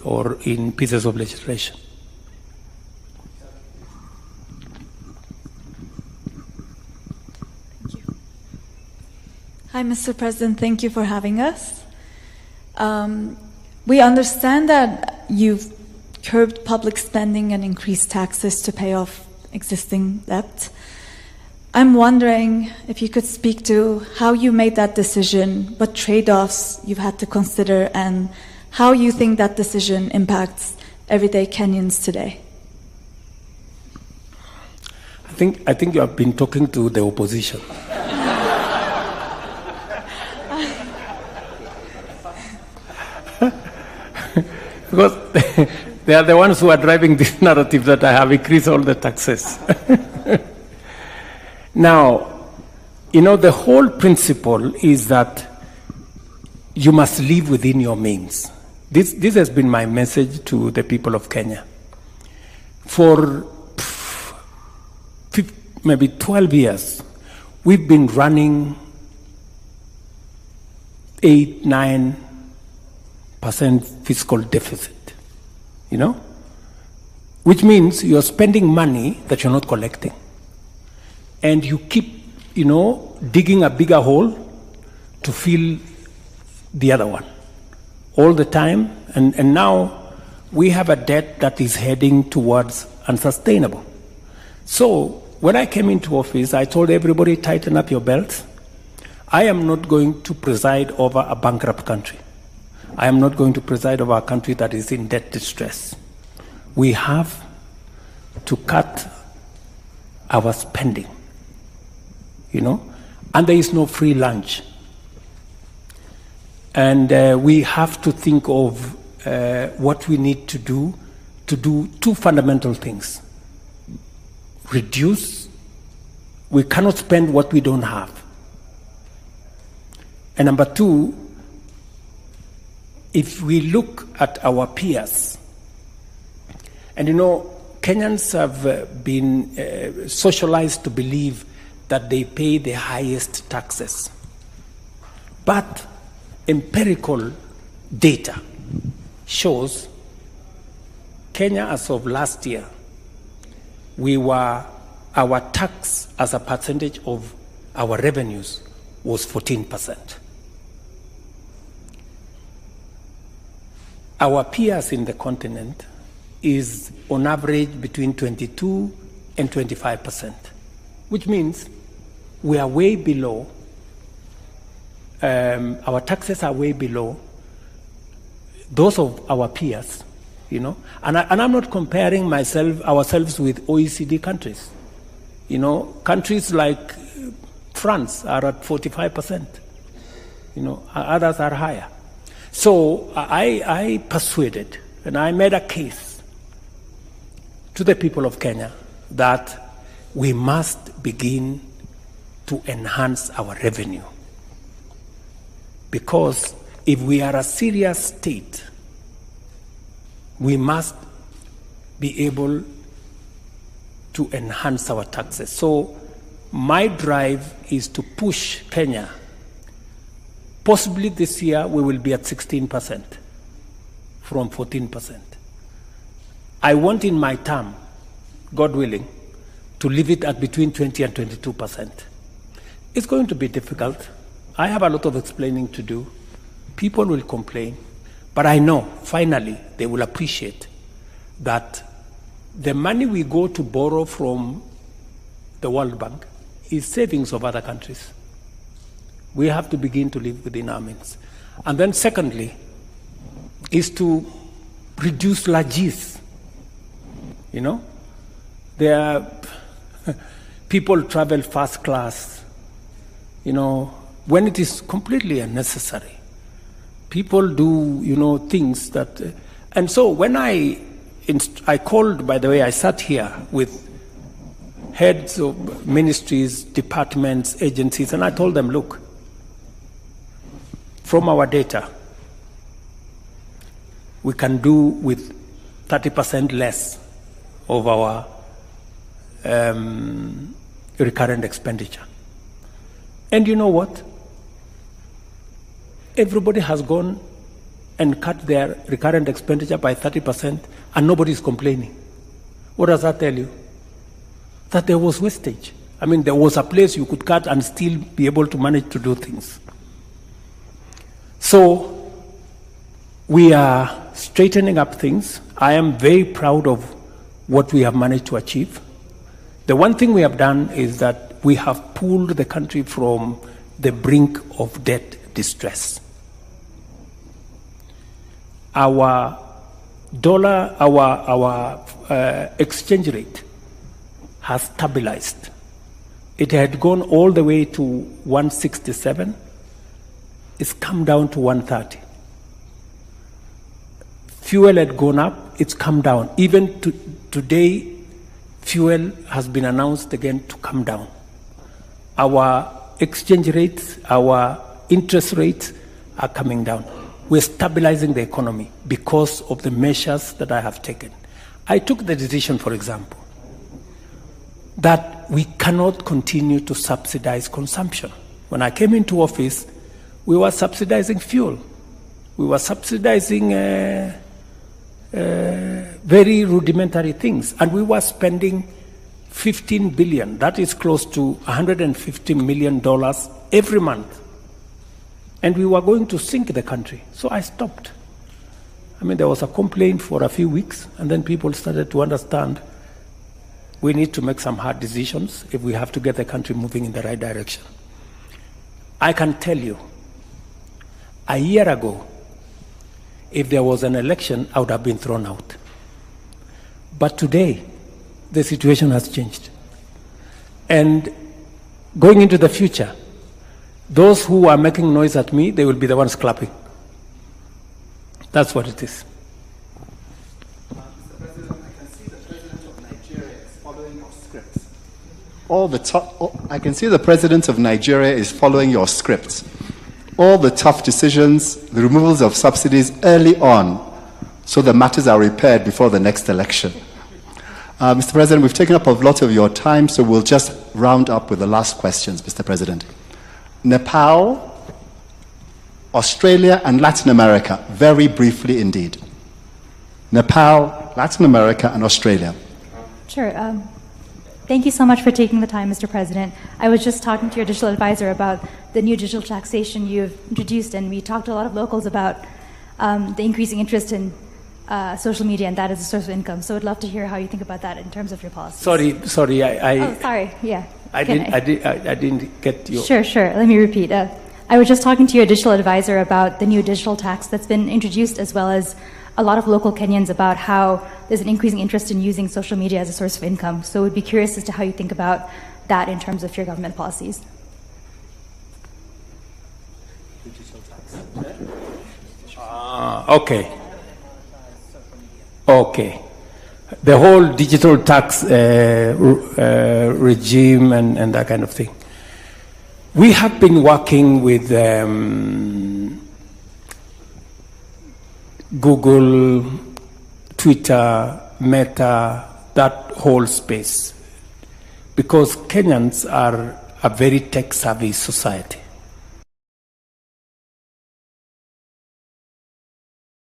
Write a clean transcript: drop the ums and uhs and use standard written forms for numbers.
or in pieces of legislation. Hi, Mr. President. Thank you for having us. We understand that you've curbed public spending and increased taxes to pay off existing debt. I'm wondering if you could speak to how you made that decision, what trade-offs you've had to consider, and how you think that decision impacts everyday Kenyans today. I think you have been talking to the opposition. Because they are the ones who are driving this narrative that I have increased all the taxes. Now, you know, the whole principle is that you must live within your means. This has been my message to the people of Kenya. For maybe 12 years, we've been running 8-9% fiscal deficit, you know, which means you're spending money that you're not collecting. And you keep, you know, digging a bigger hole to fill the other one all the time. And now we have a debt that is heading towards unsustainable. So when I came into office, I told everybody, tighten up your belts. I am not going to preside over a bankrupt country. I am not going to preside over a country that is in debt distress. We have to cut our spending, you know, and there is no free lunch. And we have to think of what we need to do two fundamental things. Reduce. We cannot spend what we don't have. And number two, if we look at our peers, and you know, Kenyans have been socialized to believe that they pay the highest taxes. But empirical data shows Kenya, as of last year, our tax as a percentage of our revenues was 14%. Our peers in the continent is on average between 22 and 25%, which means we are way below, our taxes are way below those of our peers, you know. And I'm not comparing ourselves with OECD countries. You know, countries like France are at 45%, you know, others are higher. So I persuaded and I made a case to the people of Kenya that we must begin to enhance our revenue. Because if we are a serious state, we must be able to enhance our taxes. So my drive is to push Kenya. Possibly this year we will be at 16% from 14%. I want in my term, God willing, to leave it at between 20 and 22%. It's going to be difficult. I have a lot of explaining to do. People will complain, but I know finally they will appreciate that the money we go to borrow from the World Bank is savings of other countries. We have to begin to live within our means. And then secondly, is to reduce largesse. You know, there are people travel first class, you know, when it is completely unnecessary. People do, you know, things that, and so when I called, by the way, I sat here with heads of ministries, departments, agencies, and I told them, look, from our data, we can do with 30% less of our recurrent expenditure. And you know what? Everybody has gone and cut their recurrent expenditure by 30%, and nobody is complaining. What does that tell you? That there was wastage. I mean, there was a place you could cut and still be able to manage to do things. So we are straightening up things. I am very proud of what we have managed to achieve. The one thing we have done is that we have pulled the country from the brink of debt distress. Our dollar, our exchange rate has stabilized. It had gone all the way to 167. It's come down to 130. Fuel had gone up, it's come down. Even today, fuel has been announced again to come down. Our exchange rates, our interest rates are coming down. We're stabilizing the economy because of the measures that I have taken. I took the decision, for example, that we cannot continue to subsidize consumption. When I came into office, we were subsidizing fuel. We were subsidizing very rudimentary things, and we were spending $15 billion, that is close to $150 million every month. And we were going to sink the country. So I stopped. I mean, there was a complaint for a few weeks, and then people started to understand we need to make some hard decisions if we have to get the country moving in the right direction. I can tell you, a year ago, if there was an election, I would have been thrown out. But today, the situation has changed. And going into the future, those who are making noise at me, they will be the ones clapping. That's what it is. Mr. President, I can see the President of Nigeria is following your script. I can see the President of Nigeria is following your script. All the tough decisions, the removals of subsidies early on, so the matters are repaired before the next election. Mr. President, we've taken up a lot of your time, so we'll just round up with the last questions, Mr. President. Nepal, Australia, and Latin America, very briefly indeed. Nepal, Latin America, and Australia. Sure. Thank you so much for taking the time, Mr. President. I was just talking to your digital advisor about the new digital taxation you've introduced, and we talked to a lot of locals about the increasing interest in social media, and that as a source of income. So I'd love to hear how you think about that in terms of your policies. Sorry, Oh, sorry, yeah. I didn't get you. Sure. Let me repeat. I was just talking to your digital advisor about the new digital tax that's been introduced, as well as a lot of local Kenyans about how there's an increasing interest in using social media as a source of income. So we'd be curious as to how you think about that in terms of your government policies. Okay. The whole digital tax regime and that kind of thing. We have been working with Google, Twitter, Meta, that whole space, because Kenyans are a very tech-savvy society.